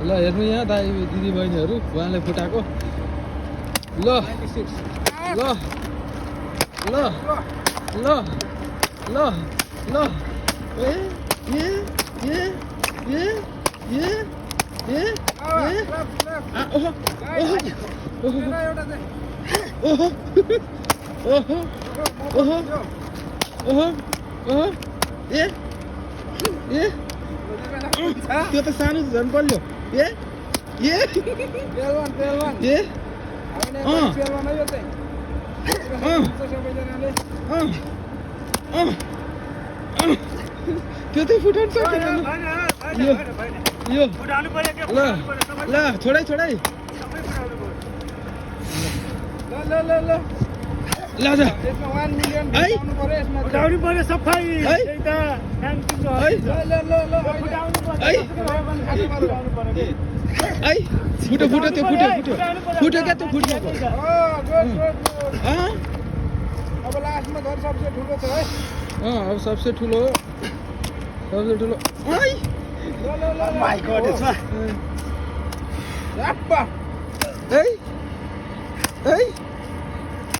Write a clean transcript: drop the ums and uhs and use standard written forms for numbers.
ल हेर्नु यहाँ दाइ दिदी बहिनीहरू उहाँले फुटाएको ल ल ल ल ल ल ए ए ए ए ए ए ओहो ओहो ओहो ओहो ओहो ओहो ओहो ए ए त्यो त सानो झन् बल्यो ए ए ए त्यो त फुटाउनु सकेन यो ल ल छोडै छोडै ल ल ल ल जा यसमा 1 मिलियन है उठाउनु पर्यो यसमा उठाउनु पर्यो सफाई है त्यही त थ्याङ्क्यु है ल ल ल उठाउनु पर्यो है उठाउनु पर्यो है फुट्यो फुट्यो त्यो फुट्यो फुट्यो फुट्यो क्या त्यो फुट्यो गुड गुड अब लास्टमा घर सबसे ठुलो छ है अब सबसे ठुलो है ल ल ल माय गॉड यसमा याप्पा है है